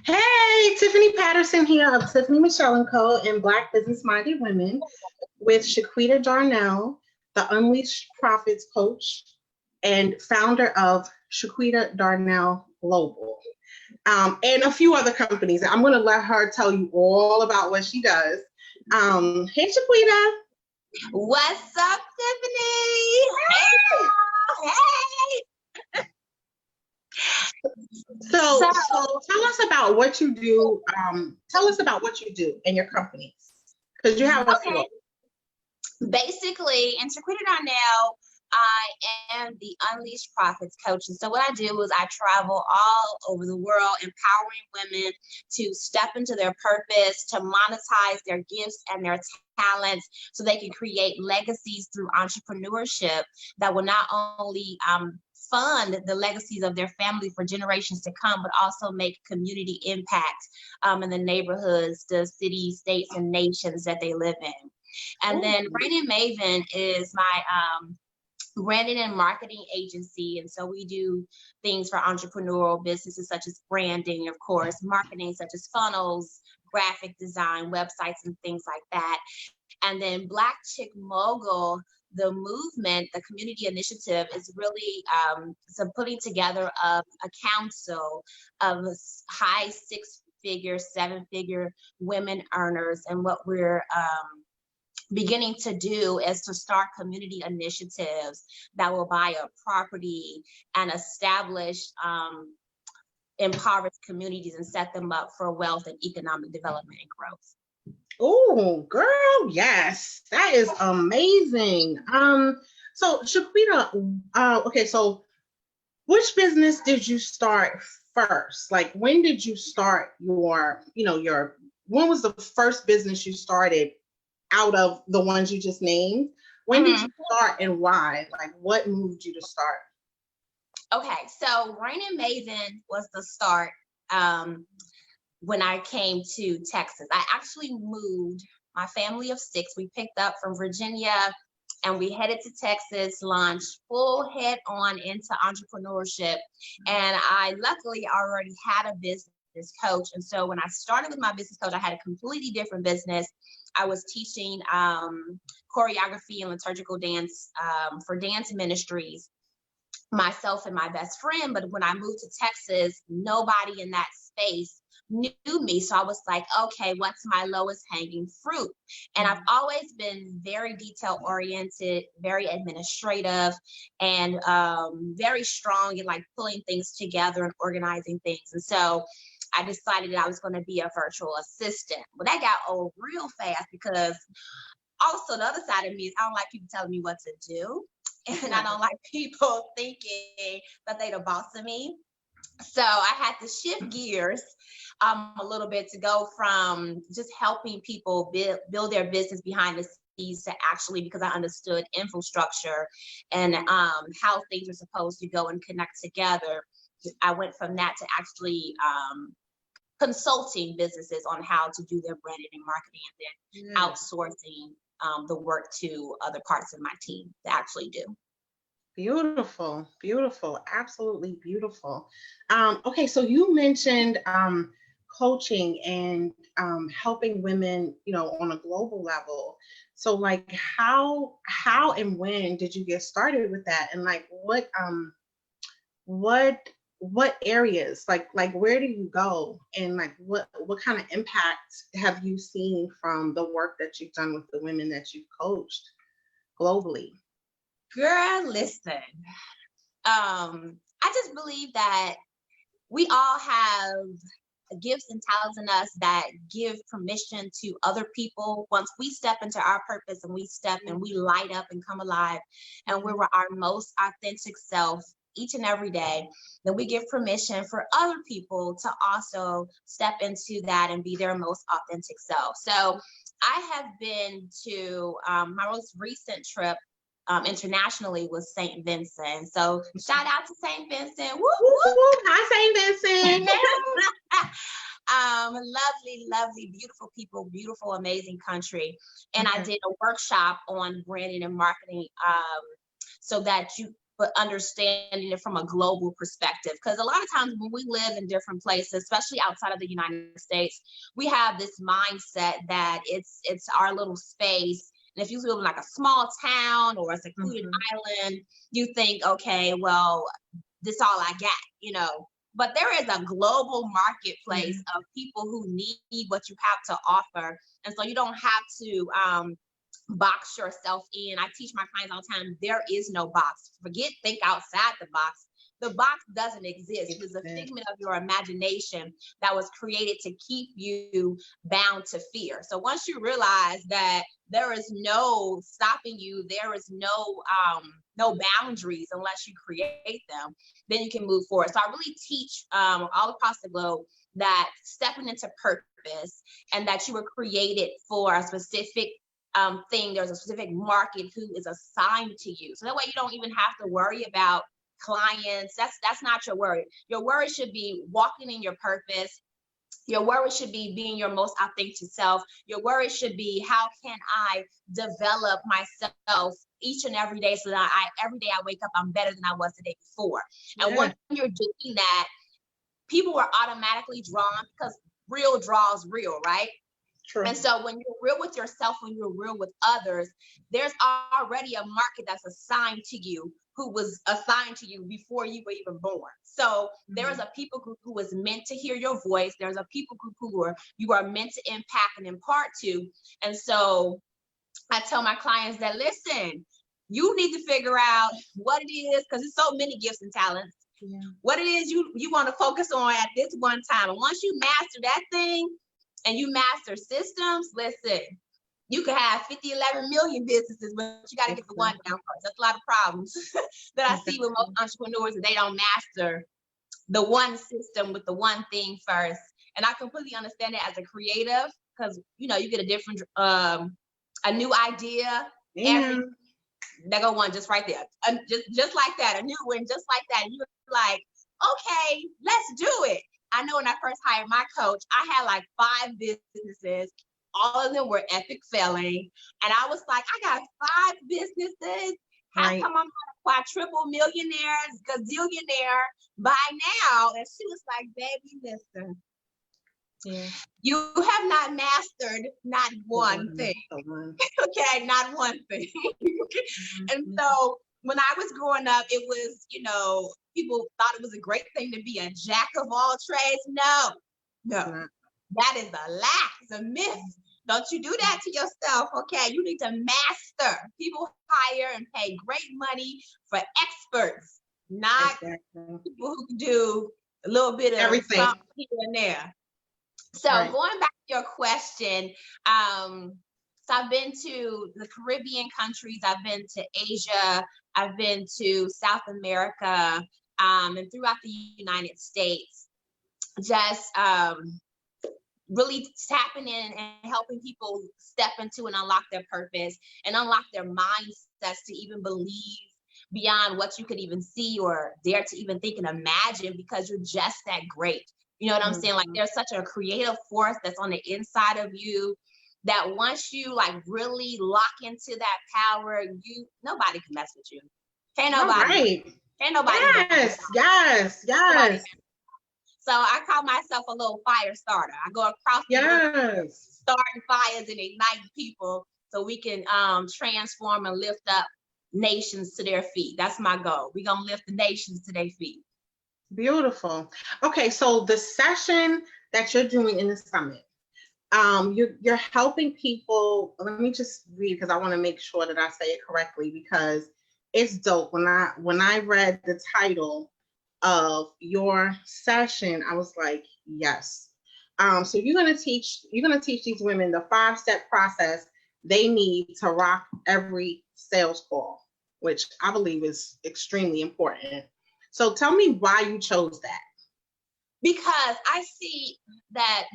Hey, Tiffany Patterson here of Tiffany Michelle & Co. and Black Business Minded Women with Chiquista Dornell, the Unleashed Profits coach and founder of Chiquista Dornell Global, and a few other companies. I'm going to let her tell you all about what she does. Hey, Chiquista. What's up, Tiffany? Hey. So tell us about what you do. Tell us about what you do and your companies, because you have a few. Basically, in Chiquista Dornell, I am the Unleashed Profits coach. And so what I do is I travel all over the world, empowering women to step into their purpose, to monetize their gifts and their talents so they can create legacies through entrepreneurship that will not only fund the legacies of their family for generations to come, but also make community impact in the neighborhoods, the cities, states, and nations that they live in. And then Rain and Maven is my branding and marketing agency. And so we do things for entrepreneurial businesses such as branding, of course, marketing such as funnels, graphic design, websites, and things like that. And then Black Chick Mogul, the movement, the community initiative, is really some putting together of a council of high six-figure, seven-figure women earners. And what we're beginning to do is to start community initiatives that will buy a property and establish impoverished communities and set them up for wealth and economic development and growth. Oh, girl, yes, that is amazing. So Chiquista, okay, so which business did you start first? Like, when did you start when was the first business you started out of the ones you just named? When did you start and why? Like, what moved you to start? Okay, so Rain and Maven was the start. When I came to Texas, I actually moved my family of 6. We picked up from Virginia and we headed to Texas, launched full head on into entrepreneurship. And I luckily already had a business coach. And so when I started with my business coach, I had a completely different business. I was teaching choreography and liturgical dance for dance ministries, myself and my best friend. But when I moved to Texas, nobody in that space knew me. So I was like, okay, what's my lowest hanging fruit? And I've always been very detail oriented, very administrative, and very strong in like pulling things together and organizing things. And so I decided that I was going to be a virtual assistant. Well, that got old real fast, because also the other side of me is I don't like people telling me what to do. And I don't like people thinking that they're the boss of me. So I had to shift gears a little bit to go from just helping people build their business behind the scenes to actually, because I understood infrastructure and how things are supposed to go and connect together. I went from that to actually consulting businesses on how to do their branding and marketing, and then outsourcing the work to other parts of my team to actually do. Beautiful, beautiful, absolutely beautiful. Okay, so you mentioned coaching and helping women, on a global level. So like how and when did you get started with that? And like what areas, like where do you go, and like what kind of impact have you seen from the work that you've done with the women that you've coached globally? Girl, listen, I just believe that we all have gifts and talents in us that give permission to other people. Once we step into our purpose and we light up and come alive, and we're our most authentic self each and every day, then we give permission for other people to also step into that and be their most authentic self. So I have been to my most recent trip internationally was St. Vincent. So shout out to St. Vincent. Woo, woo. Hi, St. Vincent. Lovely, lovely, beautiful people, beautiful, amazing country. And I did a workshop on branding and marketing, so that you but understanding it from a global perspective. Because a lot of times when we live in different places, especially outside of the United States, we have this mindset that it's our little space. And if you live in like a small town or a secluded island, you think, okay, well, this all I got, you know. But there is a global marketplace of people who need what you have to offer. And so you don't have to box yourself in. I teach my clients all the time, there is no box. Think outside the box. The box doesn't exist. It is a figment of your imagination that was created to keep you bound to fear. So once you realize that there is no stopping you, there is no boundaries unless you create them, then you can move forward. So I really teach all across the globe that stepping into purpose and that you were created for a specific thing. There's a specific market who is assigned to you. So that way you don't even have to worry about clients. That's not your worry. Your worry should be walking in your purpose. Your worry should be being your most authentic self. Your worry should be, how can I develop myself each and every day so that every day I wake up, I'm better than I was the day before. And when you're doing that, people are automatically drawn because real draws real, right? True. And so when you're real with yourself, when you're real with others, there's already a market that's assigned to you, who was assigned to you before you were even born. So there is a people group who is meant to hear your voice. There's a people group who you are meant to impact and impart to. And so I tell my clients that, listen, you need to figure out what it is, because there's so many gifts and talents. Yeah. What it is you want to focus on at this one time. And once you master that thing, and you master systems, listen, you could have 50, 11 million businesses, but you got to get the one down first. That's a lot of problems that I see with most entrepreneurs, that they don't master the one system with the one thing first. And I completely understand it as a creative, because, you know, you get a different, a new idea, every, there go one just right there. Just like that, a new one, just like that. And you're like, okay, let's do it. I know when I first hired my coach, I had like 5 businesses. All of them were epic failing. And I was like, I got 5 businesses. How come I'm not a quadruple millionaire, gazillionaire by now? And she was like, baby, listen, you have not mastered not one thing. Okay, not one thing. And so when I was growing up, it was, you know, people thought it was a great thing to be a jack of all trades. No, that is a lie. It's a myth. Don't you do that to yourself, okay? You need to master. People hire and pay great money for experts, not people who can do a little bit of everything here and there. So going back to your question, so I've been to the Caribbean countries, I've been to Asia, I've been to South America, and throughout the United States, just really tapping in and helping people step into and unlock their purpose and unlock their mindsets to even believe beyond what you could even see or dare to even think and imagine, because you're just that great. You know what I'm saying? Like, there's such a creative force that's on the inside of you that once you like really lock into that power, nobody can mess with you. Can't nobody. Can't nobody. Yes. So I call myself a little fire starter. I go across the world, starting fires and igniting people so we can transform and lift up nations to their feet. That's my goal. We're going to lift the nations to their feet. Beautiful. Okay, so the session that you're doing in the summit, you're helping people. Let me just read, because I want to make sure that I say it correctly, because it's dope. When I read the title of your session, I was like, yes. So you're gonna teach these women the 5-step process they need to rock every sales call, which I believe is extremely important. So tell me why you chose that. Because I see that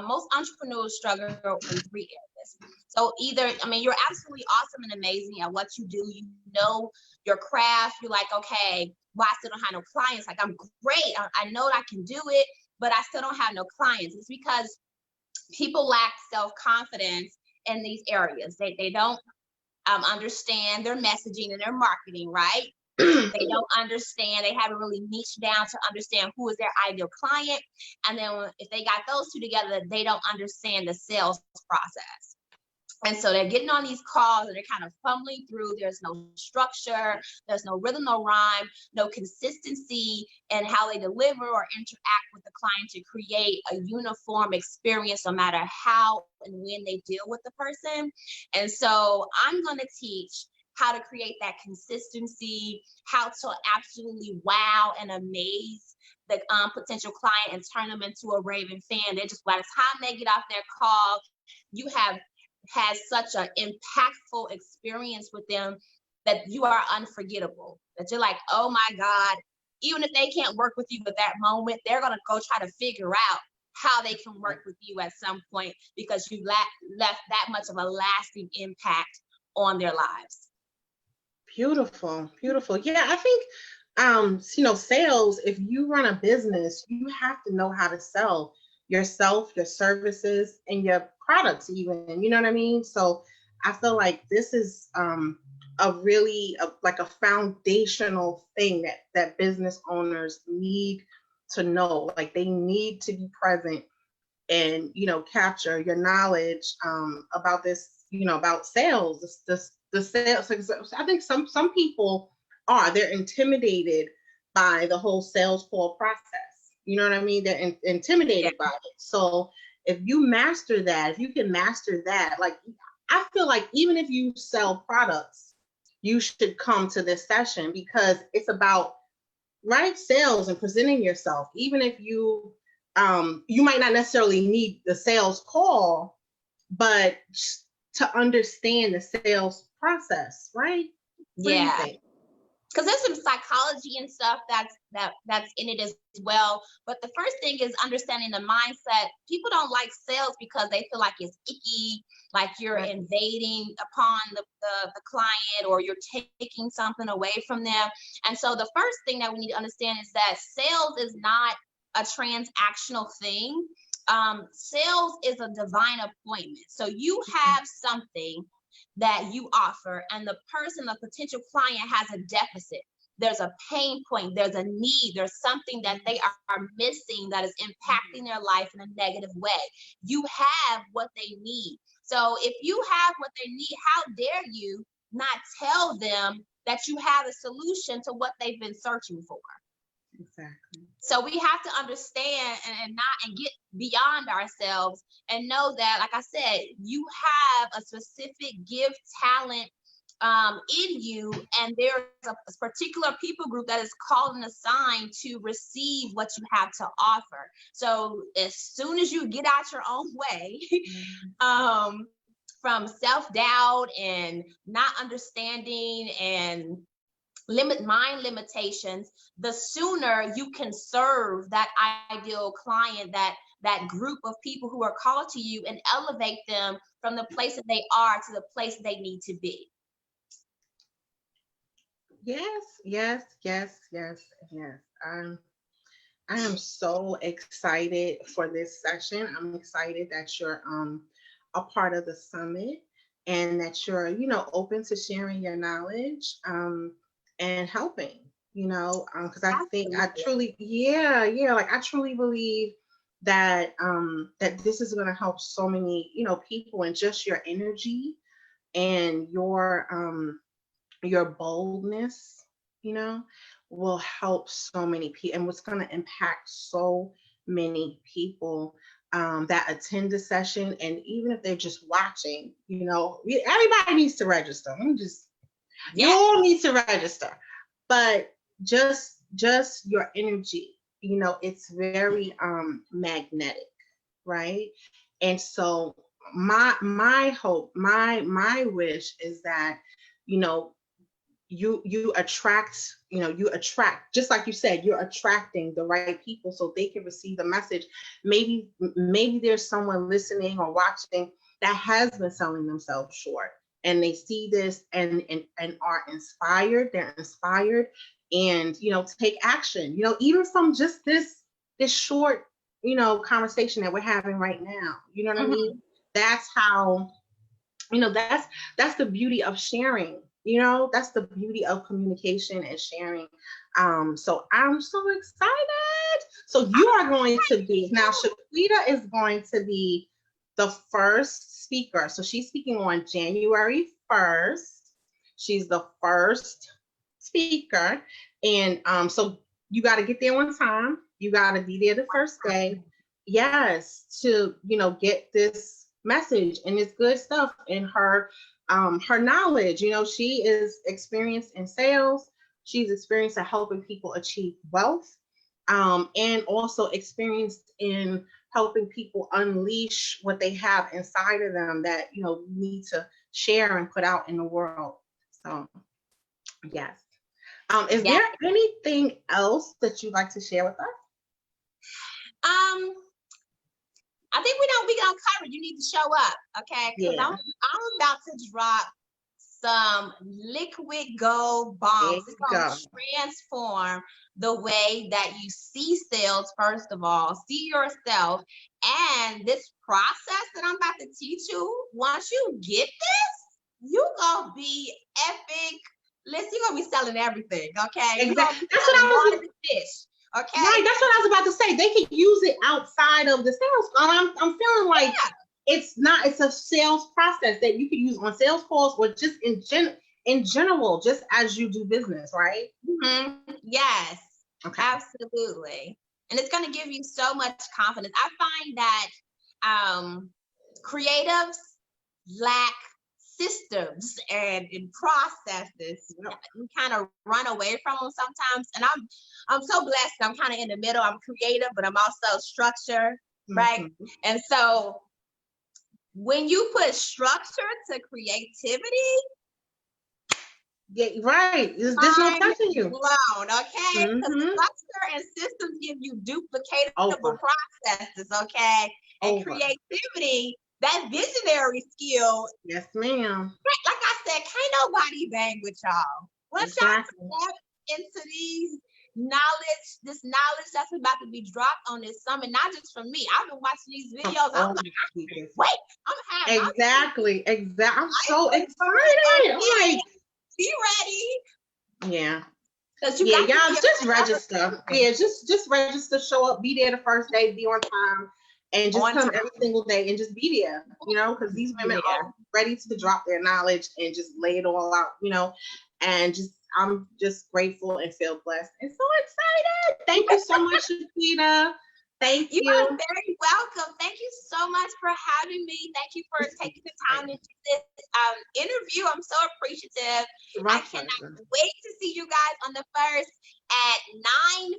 most entrepreneurs struggle in 3 areas. So either, I mean, you're absolutely awesome and amazing at what you do. You know your craft. You're like, okay, well, I still don't have no clients. Like, I'm great. I know that I can do it, but I still don't have no clients. It's because people lack self-confidence in these areas. They don't understand their messaging and their marketing, right? They don't understand, they haven't really niched down to understand who is their ideal client. And then if they got those two together, they don't understand the sales process. And so they're getting on these calls and they're kind of fumbling through. There's no structure, there's no rhythm, no rhyme, no consistency in how they deliver or interact with the client to create a uniform experience, no matter how and when they deal with the person. And so I'm going to teach how to create that consistency, how to absolutely wow and amaze the potential client and turn them into a raving fan. They just, by the time they get off their call, you have had such an impactful experience with them that you are unforgettable, that you're like, oh my God, even if they can't work with you at that moment, they're going to go try to figure out how they can work with you at some point, because you left that much of a lasting impact on their lives. Beautiful, beautiful. Yeah, I think sales, if you run a business, you have to know how to sell yourself, your services, and your products even, you know what I mean? So I feel like this is a really like a foundational thing that business owners need to know. Like they need to be present and, capture your knowledge about this, about sales, the sales. I think some people they're intimidated by the whole sales call process. You know what I mean? They're intimidated by it. So if you master that, if you can master that, like I feel like even if you sell products, you should come to this session, because it's about sales and presenting yourself. Even if you might not necessarily need the sales call, but to understand the sales process, right? Yeah. Because there's some psychology and stuff that's in it as well. But the first thing is understanding the mindset. People don't like sales because they feel like it's icky, like you're invading upon the client, or you're taking something away from them. And so the first thing that we need to understand is that sales is not a transactional thing. Sales is a divine appointment. So you have something that you offer, and the potential client has a deficit. There's a pain point, there's a need, there's something that they are missing that is impacting their life in a negative way. You have what they need. So if you have what they need, how dare you not tell them that you have a solution to what they've been searching for? Exactly. So we have to understand and get beyond ourselves and know that, like I said, you have a specific gift, talent in you, and there's a particular people group that is called and assigned to receive what you have to offer. So as soon as you get out your own way, from self-doubt and not understanding and mind limitations, the sooner you can serve that ideal client, that group of people who are called to you, and elevate them from the place that they are to the place they need to be. Yes. I am so excited for this session. I'm excited that you're a part of the summit, and that you're, open to sharing your knowledge and helping, because I think I truly, like I truly believe that that this is going to help so many, people, and just your energy and your boldness, will help so many people, and what's going to impact so many people that attend the session. And even if they're just watching, everybody needs to register. You all need to register, but just your energy, it's very magnetic, right? And so my hope, my wish is that, you attract, just like you said, you're attracting the right people so they can receive the message. Maybe there's someone listening or watching that has been selling themselves short, and they see this and are inspired. They're inspired, and take action, even from just this short conversation that we're having right now. You know what I mean? That's how, that's the beauty of sharing. That's the beauty of communication and sharing. So I'm so excited. So you are going to be, now Chiquita is going to be the first speaker. So she's speaking on January 1st. She's the first speaker. And so you got to get there on time. You got to be there the first day. Yes, to, get this message and this good stuff in her knowledge. She is experienced in sales. She's experienced at helping people achieve wealth, and also experienced in helping people unleash what they have inside of them that, need to share and put out in the world. So, yes. Is there anything else that you'd like to share with us? I think we gonna cover. You need to show up, okay? Because I'm about to drop some liquid gold bombs. It's gonna transform the way that you see sales. First of all, see yourself, and this process that I'm about to teach you. Once you get this, you gonna be epic. Listen, you're gonna be selling everything, okay? Exactly. That's what I was fish. Okay. Right, that's what I was about to say. They can use it outside of the sales call. I'm feeling like it's a sales process that you can use on sales calls or just in general, just as you do business, right? Mm-hmm. Yes. Okay. Absolutely. And it's going to give you so much confidence. I find that creatives lack systems and processes. We kind of run away from them sometimes. And I'm so blessed. I'm kind of in the middle. I'm creative, but I'm also structured, right? And so when you put structure to creativity, right. There's no touching you. Blown, okay? Because structure and systems give you duplicatable processes, okay? And creativity, that visionary skill. Yes, ma'am. Like I said, can't nobody bang with y'all. Once y'all step into this knowledge that's about to be dropped on this summit, not just from me. I've been watching these videos. I'm like, wait, I'm having exactly. I'm so excited. I'm like, be ready. Yeah. Y'all just register. Just register, show up, be there the first day, be on time. And just come every single day and just be there, because these women are ready to drop their knowledge and just lay it all out, and I'm just grateful and feel blessed and so excited. Thank you so much, Chiquita. Thank you. You are very welcome. Thank you so much for having me. Thank you for taking the time to do this interview. I'm so appreciative. I cannot wait to see you guys on the 1st at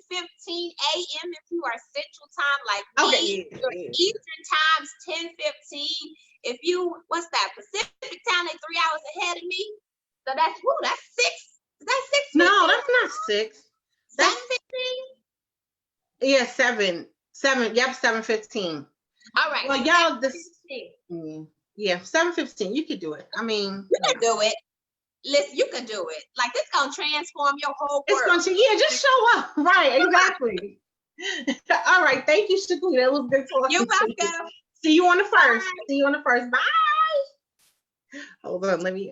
9:15 a.m. if you are Central Time like me. Eastern Time's 10:15. If you, what's that, Pacific Time, they're 3 hours ahead of me. So that's 6. Is that 6? No, that's not 6. 7:15? Yeah, 7. 7:15. All right. Well, y'all, yeah, 7:15. You could do it. I mean, you can do it. Listen, you can do it. Like, this gonna transform your whole world. Just show up. Right, exactly. All right, thank you, Chiquita. It was good talking. You're welcome. See you on the 1st. Bye. See you on the 1st. Bye. Hold on, let me